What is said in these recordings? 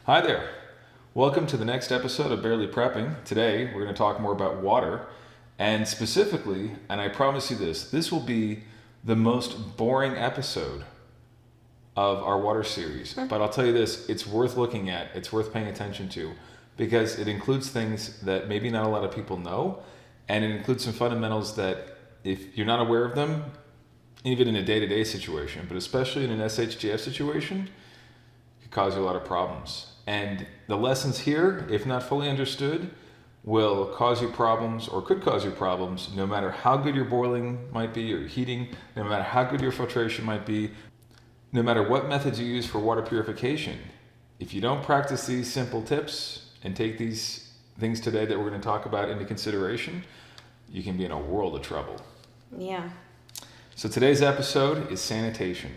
Hi there. Welcome to the next episode of Barely Prepping. Today, we're going to talk more about water, and specifically, and I promise you this will be the most boring episode of our water series. But I'll tell you this, it's worth looking at, it's worth paying attention to, because it includes things that maybe not a lot of people know, and it includes some fundamentals that if you're not aware of them, even in a day-to-day situation, but especially in an SHTF situation, could cause you a lot of problems. And the lessons here, if not fully understood, will cause you problems or could cause you problems no matter how good your boiling might be or heating, no matter how good your filtration might be, no matter what methods you use for water purification. If you don't practice these simple tips and take these things today that we're going to talk about into consideration, you can be in a world of trouble. Yeah. So today's episode is sanitation.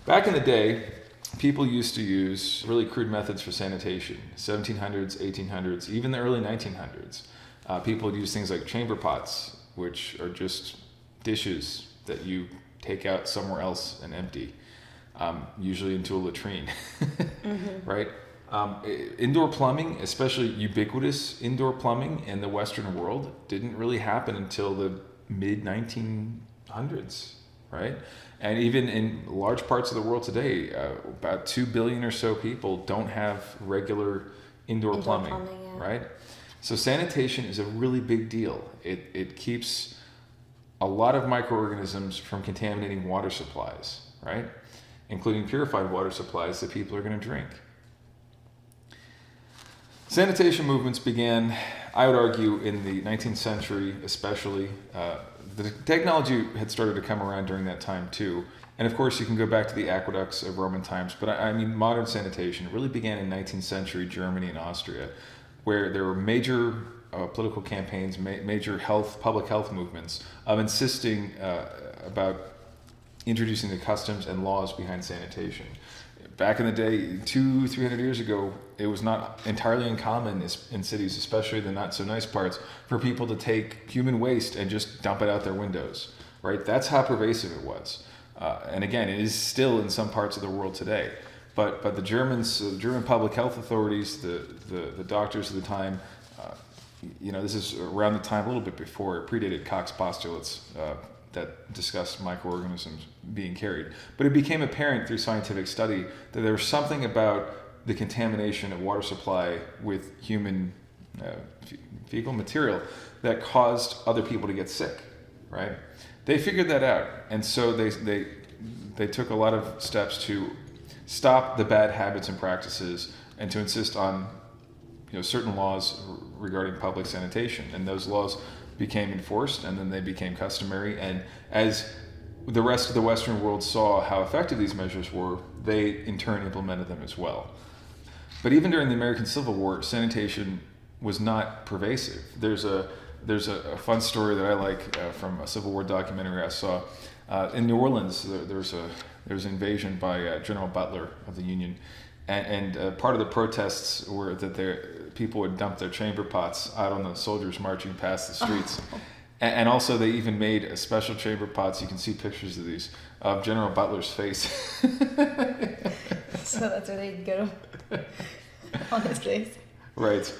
Back in the day, people used to use really crude methods for sanitation. 1700s, 1800s, even the early 1900s. People would use things like chamber pots, which are just dishes that you take out somewhere else and empty, usually into a latrine, right? Indoor plumbing, especially ubiquitous indoor plumbing in the Western world, didn't really happen until the mid-1900s, right? And even in large parts of the world today, about 2 billion or so people don't have regular indoor plumbing, yeah. right? So sanitation is a really big deal. It keeps a lot of microorganisms from contaminating water supplies, right? Including purified water supplies that people are going to drink. Sanitation movements began, I would argue, in the 19th century especially. The technology had started to come around during that time too. And of course, you can go back to the aqueducts of Roman times, but I mean modern sanitation really began in 19th century Germany and Austria, where there were major political campaigns, major public health movements of insisting about introducing the customs and laws behind sanitation. Back in the day, 200-300 years ago, it was not entirely uncommon in cities, especially the not so nice parts, for people to take human waste and just dump it out their windows, right? That's how pervasive it was. And again, it is still in some parts of the world today. But the Germans, the German public health authorities, the doctors of the time, this is around the time, a little bit before, it predated Koch's postulates that discussed microorganisms being carried. But it became apparent through scientific study that there was something about the contamination of water supply with human fecal material that caused other people to get sick, right? They figured that out, and so they took a lot of steps to stop the bad habits and practices and to insist on certain laws regarding public sanitation, and those laws became enforced, and then they became customary. And as the rest of the Western world saw how effective these measures were, they in turn implemented them as well. But even during the American Civil War, sanitation was not pervasive. There's a fun story that I like from a Civil War documentary I saw. In New Orleans, there was an invasion by General Butler of the Union, and part of the protests were that people would dump their chamber pots out on the soldiers marching past the streets. And also they even made a special chamber pots, you can see pictures of these, of General Butler's face. So that's where they'd go on his face. Right.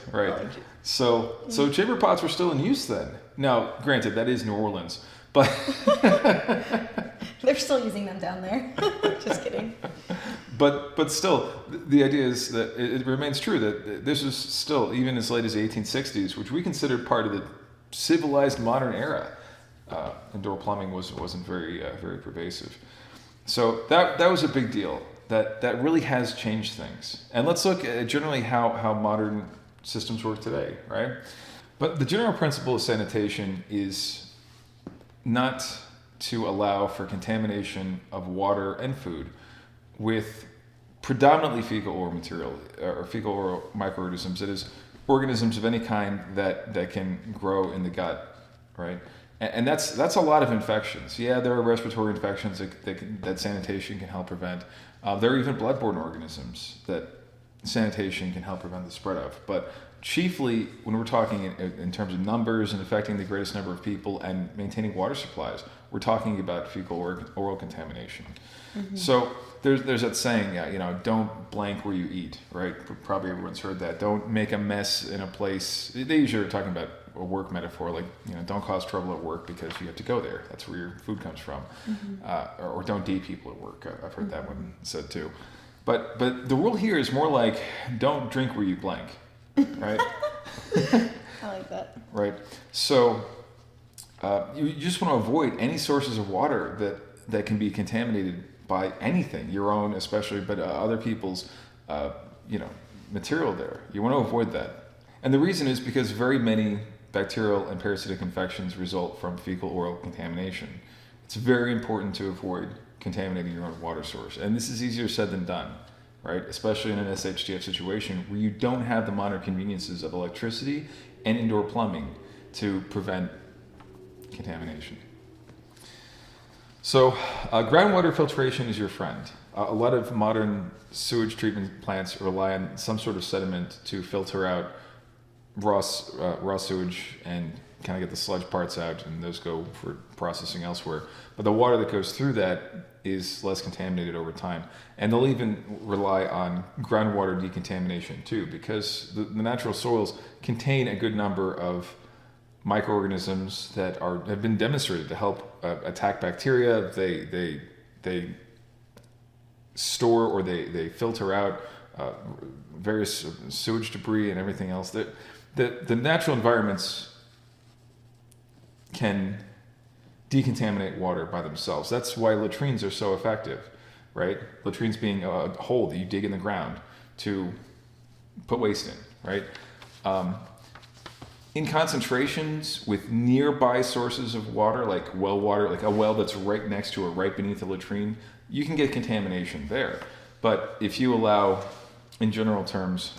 So chamber pots were still in use then. Now, granted, that is New Orleans, but... They're still using them down there. Just kidding. But still, the idea is that it remains true that this is still, even as late as the 1860s, which we considered part of the civilized modern era, indoor plumbing wasn't very pervasive. So that was a big deal. That really has changed things. And let's look at generally how modern systems work today, right? But the general principle of sanitation is not to allow for contamination of water and food with predominantly fecal oral material or fecal oral microorganisms. That is, organisms of any kind that can grow in the gut, right? And that's a lot of infections. Yeah, there are respiratory infections that sanitation can help prevent. There are even bloodborne organisms that sanitation can help prevent the spread of. But chiefly when we're talking in terms of numbers and affecting the greatest number of people and maintaining water supplies, we're talking about fecal or oral contamination. So there's that saying, don't blank where you eat, right? Probably everyone's heard that. Don't make a mess in a place. They usually are talking about a work metaphor, like, don't cause trouble at work because you have to go there. That's where your food comes from. Or don't date people at work. I've heard that one said too. But the rule here is more like, don't drink where you blank, right? I like that. Right. So you just want to avoid any sources of water that can be contaminated by anything, your own especially, but other people's, material there. You want to avoid that. And the reason is because very many bacterial and parasitic infections result from fecal oral contamination. It's very important to avoid contaminating your own water source. And this is easier said than done, right? Especially in an SHTF situation where you don't have the modern conveniences of electricity and indoor plumbing to prevent contamination. So groundwater filtration is your friend. A lot of modern sewage treatment plants rely on some sort of sediment to filter out raw sewage and kind of get the sludge parts out, and those go for processing elsewhere. But the water that goes through that is less contaminated over time. And they'll even rely on groundwater decontamination too, because the natural soils contain a good number of microorganisms that have been demonstrated to help attack bacteria. They store or they filter out various sewage debris and everything else. The natural environments can decontaminate water by themselves. That's why latrines are so effective, right? Latrines being a hole that you dig in the ground to put waste in, right? In concentrations with nearby sources of water, like well water, like a well that's right next to or right beneath a latrine, you can get contamination there. But if you allow, in general terms,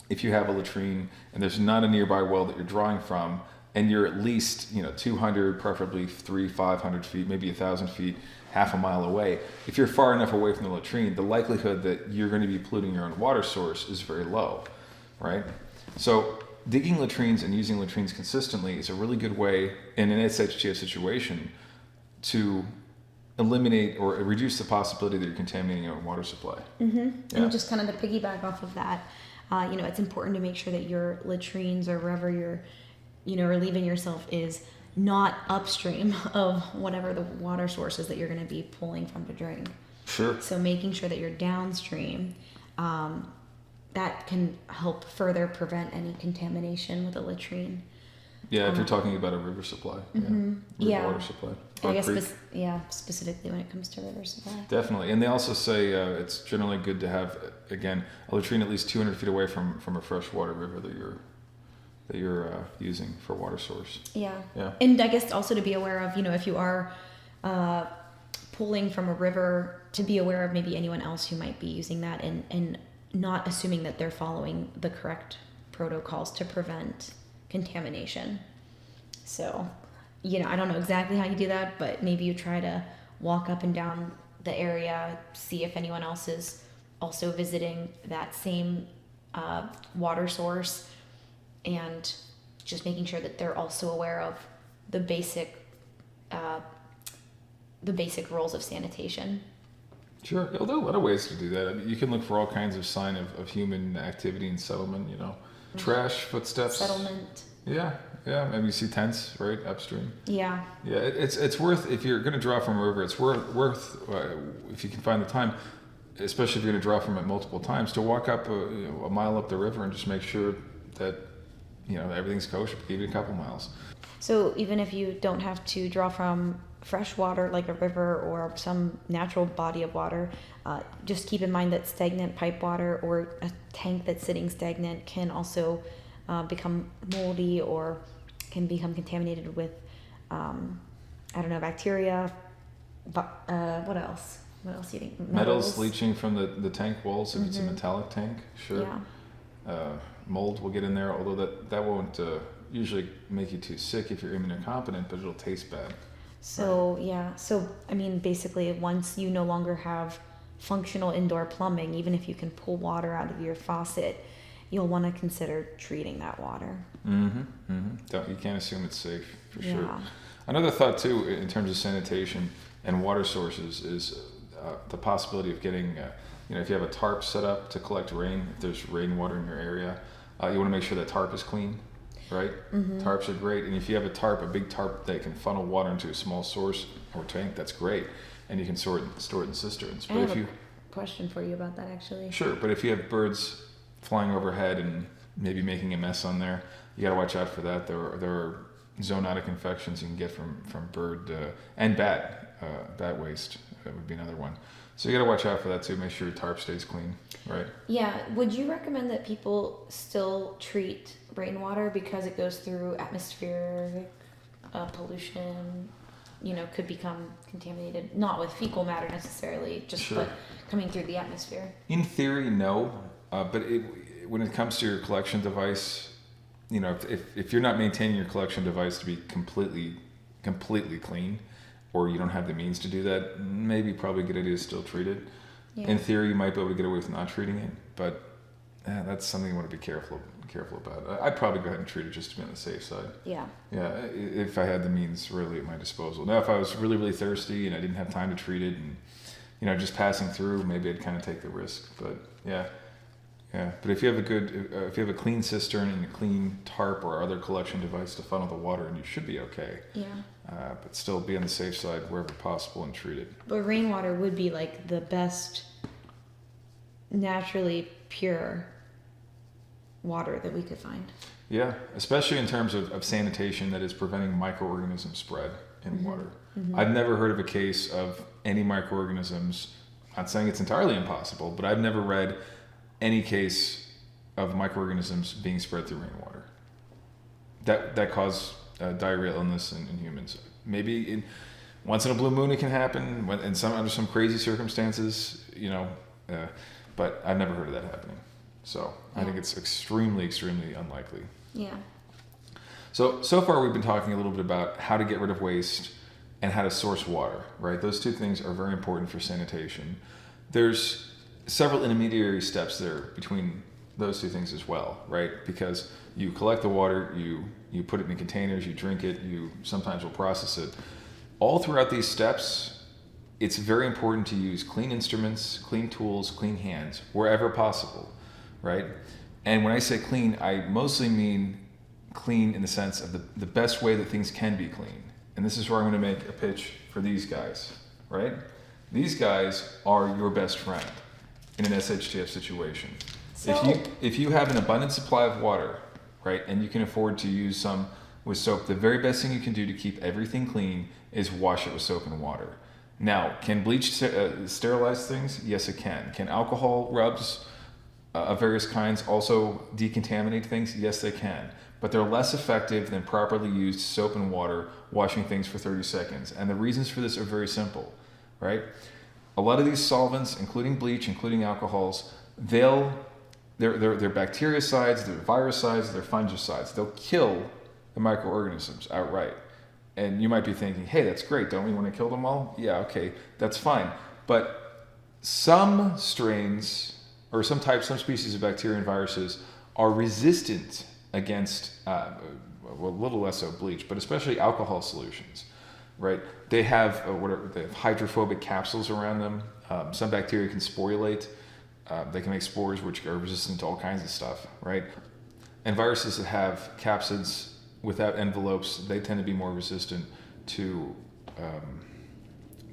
if you have a latrine and there's not a nearby well that you're drawing from, and you're at least 200, preferably 500 feet, maybe 1,000 feet, half a mile away, if you're far enough away from the latrine, the likelihood that you're going to be polluting your own water source is very low, right? So digging latrines and using latrines consistently is a really good way in an SHTF situation to eliminate or reduce the possibility that you're contaminating your own water supply. Yeah. And just kind of to piggyback off of that, it's important to make sure that your latrines or wherever you're, relieving yourself is not upstream of whatever the water sources that you're going to be pulling from to drink. Sure. So making sure that you're downstream, that can help further prevent any contamination with a latrine. Yeah, if you're talking about a river supply. Yeah. Water supply. I guess, specifically when it comes to river supply. Definitely. And they also say it's generally good to have, again, a latrine at least 200 feet away from a freshwater river that you're using for water source. Yeah. Yeah. And I guess also to be aware of, if you are pulling from a river, to be aware of maybe anyone else who might be using that and not assuming that they're following the correct protocols to prevent contamination. So, I don't know exactly how you do that, but maybe you try to walk up and down the area, see if anyone else is also visiting that same water source, and just making sure that they're also aware of the basic rules of sanitation. Sure. Well, there are a lot of ways to do that. I mean, you can look for all kinds of sign of human activity and settlement, trash, footsteps. Settlement. Yeah. Maybe you see tents, right, upstream. Yeah. Yeah, it's worth, if you're going to draw from a river, it's worth if you can find the time, especially if you're going to draw from it multiple times, to walk up a mile up the river and just make sure that, everything's kosher, even a couple miles. So even if you don't have to draw from fresh water like a river or some natural body of water, just keep in mind that stagnant pipe water or a tank that's sitting stagnant can also become moldy or can become contaminated with, bacteria. What else? What else do you think? Metals leaching from the tank walls if it's a metallic tank, sure. Yeah. Mold will get in there, although that won't usually make you too sick if you're immunocompetent, but it'll taste bad. So, basically once you no longer have functional indoor plumbing, even if you can pull water out of your faucet, you'll want to consider treating that water. You can't assume it's safe, for sure. Yeah. Another thought too, in terms of sanitation and water sources, is the possibility of getting, if you have a tarp set up to collect rain, if there's rainwater in your area, you want to make sure that tarp is clean, right? Tarps are great, and if you have a big tarp that can funnel water into a small source or tank, that's great, and you can store it in cisterns. But if you question for you about that, actually. Sure, but if you have birds flying overhead and maybe making a mess on there, you got to watch out for that. There are zoonotic infections you can get from bird and bat waste. That would be another one. So you got to watch out for that too. Make sure your tarp stays clean, right? Yeah. Would you recommend that people still treat rainwater because it goes through atmospheric pollution? Could become contaminated, not with fecal matter necessarily, but coming through the atmosphere. In theory, no. But when it comes to your collection device, if you're not maintaining your collection device to be completely clean, or you don't have the means to do that, maybe probably a good idea to still treat it. Yeah. In theory, you might be able to get away with not treating it, but that's something you want to be careful about. I'd probably go ahead and treat it just to be on the safe side. Yeah. Yeah, if I had the means really at my disposal. Now, if I was really, really thirsty and I didn't have time to treat it and, just passing through, maybe I'd kind of take the risk. But yeah. But if you have a clean cistern and a clean tarp or other collection device to funnel the water, and you should be okay. Yeah. But still be on the safe side wherever possible and treat it. But rainwater would be like the best naturally pure water that we could find. Yeah, especially in terms of sanitation that is preventing microorganism spread in water. I've never heard of a case of any microorganisms. I'm not saying it's entirely impossible, but I've never read any case of microorganisms being spread through rainwater that cause diarrheal illness in humans. Maybe once in a blue moon it can happen, under some crazy circumstances, but I've never heard of that happening. So I think it's extremely, extremely unlikely. Yeah. So far we've been talking a little bit about how to get rid of waste and how to source water, right? Those two things are very important for sanitation. There's several intermediary steps there between those two things as well, right? Because you collect the water, you put it in containers, you drink it, you sometimes will process it. All throughout these steps, it's very important to use clean instruments, clean tools, clean hands, wherever possible, right? And when I say clean, I mostly mean clean in the sense of the best way that things can be clean. And this is where I'm going to make a pitch for these guys, right? These guys are your best friend in an SHTF situation. So, if you have an abundant supply of water, right, and you can afford to use some with soap, the very best thing you can do to keep everything clean is wash it with soap and water. Now, can bleach sterilize things? Yes, it can. Can alcohol rubs of various kinds also decontaminate things? Yes, they can. But they're less effective than properly used soap and water washing things for 30 seconds. And the reasons for this are very simple, right? A lot of these solvents, including bleach, including alcohols, they're bactericides, they're virucides, they're fungicides. They'll kill the microorganisms outright. And you might be thinking, hey, that's great. Don't we want to kill them all? Yeah, okay, that's fine. But some strains or some species of bacteria and viruses are resistant against, a little less so bleach, but especially alcohol solutions, right? They have they have hydrophobic capsules around them. Some bacteria can sporulate. They can make spores which are resistant to all kinds of stuff, right? And viruses that have capsids without envelopes, they tend to be more resistant to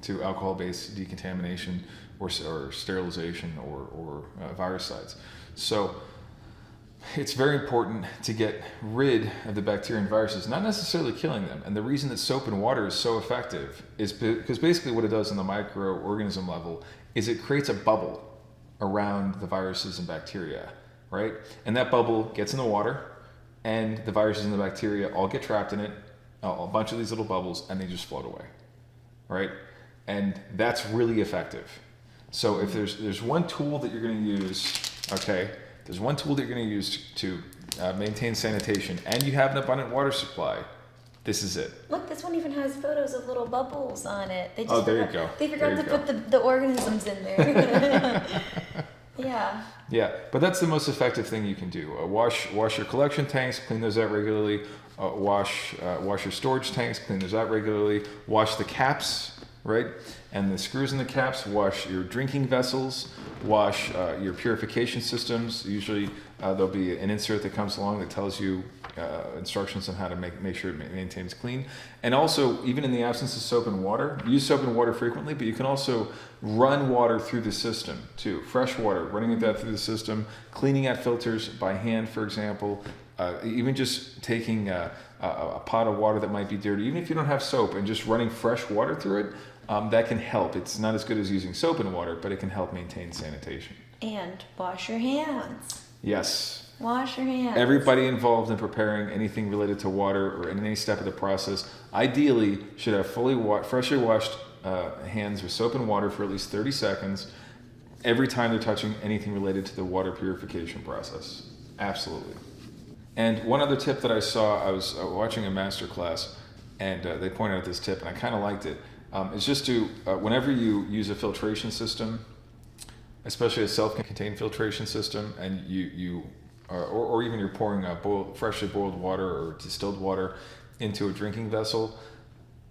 alcohol-based decontamination or sterilization or virucides. So it's very important to get rid of the bacteria and viruses, not necessarily killing them. And the reason that soap and water is so effective is because basically what it does on the microorganism level is it creates a bubble around the viruses and bacteria, right? And that bubble gets in the water, and the viruses and the bacteria all get trapped in it, a bunch of these little bubbles, and they just float away, right? And that's really effective. So if there's one tool that you're going to use, okay, there's one tool that you're going to use to maintain sanitation, and you have an abundant water supply, this is it. look, this one even has photos of little bubbles on it. They just Oh, there you go. They forgot There to you go. put the organisms in there. Yeah. Yeah, but that's the most effective thing you can do. Wash your collection tanks, clean those out regularly. Wash your storage tanks, clean those out regularly. Wash the caps, right? And the screws in the caps. Wash your drinking vessels. Wash your purification systems. Usually there'll be an insert that comes along that tells you instructions on how to make sure it maintains clean. And also, even in the absence of soap and water, use soap and water frequently, but you can also run water through the system too. Fresh water, running that through the system, cleaning out filters by hand, for example. Even just taking a pot of water that might be dirty, even if you don't have soap, and just running fresh water through it, that can help. It's not as good as using soap and water, but it can help maintain sanitation. And wash your hands. Yes. Wash your hands. Everybody involved in preparing anything related to water or in any step of the process ideally should have freshly washed hands with soap and water for at least 30 seconds every time they're touching anything related to the water purification process. Absolutely. And one other tip that I saw, I was watching a master class, and they pointed out this tip, and I kind of liked it. It's just to, whenever you use a filtration system, especially a self-contained filtration system, and or even you're pouring freshly boiled water or distilled water into a drinking vessel,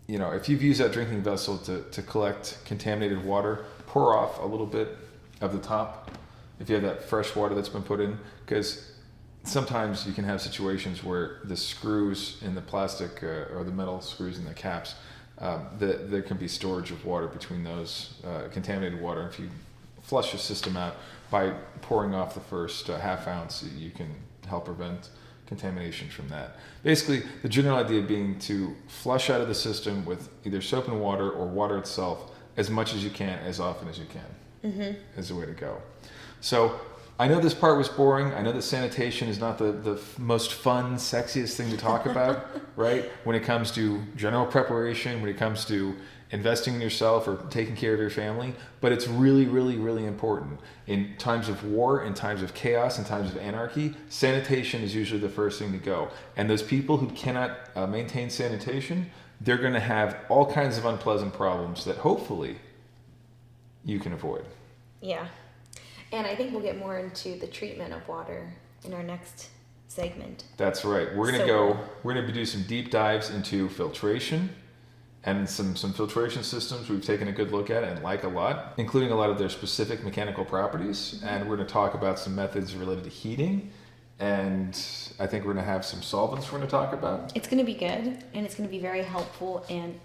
if you've used that drinking vessel to collect contaminated water, pour off a little bit of the top if you have that fresh water that's been put in, because sometimes you can have situations where the screws in the plastic or the metal screws in the caps, there can be storage of water between those contaminated water. If you flush your system out by pouring off the first half ounce, you can help prevent contamination from that. Basically, the general idea being to flush out of the system with either soap and water or water itself as much as you can, as often as you can, is the way to go. So I know this part was boring. I know that sanitation is not the most fun, sexiest thing to talk about, right? When it comes to general preparation, when it comes to investing in yourself or taking care of your family, but it's really, really, really important. In times of war, in times of chaos, in times of anarchy, sanitation is usually the first thing to go. And those people who cannot maintain sanitation, they're going to have all kinds of unpleasant problems that hopefully you can avoid. Yeah. And I think we'll get more into the treatment of water in our next segment. That's right. We're going to do some deep dives into filtration and some filtration systems we've taken a good look at and like a lot, including a lot of their specific mechanical properties. And we're going to talk about some methods related to heating. And I think we're going to have some solvents we're going to talk about. It's going to be good, and it's going to be very helpful and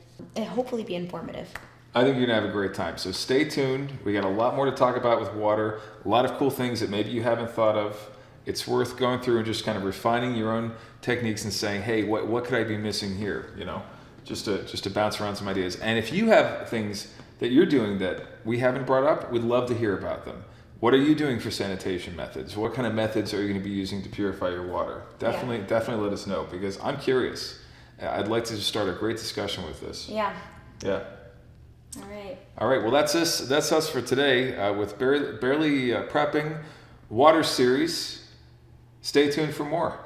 hopefully be informative. I think you're going to have a great time. So stay tuned. We got a lot more to talk about with water, a lot of cool things that maybe you haven't thought of. It's worth going through and just kind of refining your own techniques and saying, hey, what could I be missing here? Just to bounce around some ideas. And if you have things that you're doing that we haven't brought up, we'd love to hear about them. What are you doing for sanitation methods? What kind of methods are you going to be using to purify your water? Definitely let us know, because I'm curious. I'd like to just start a great discussion with this. Yeah. Yeah. All right. Well, that's us for today with barely prepping water series. Stay tuned for more.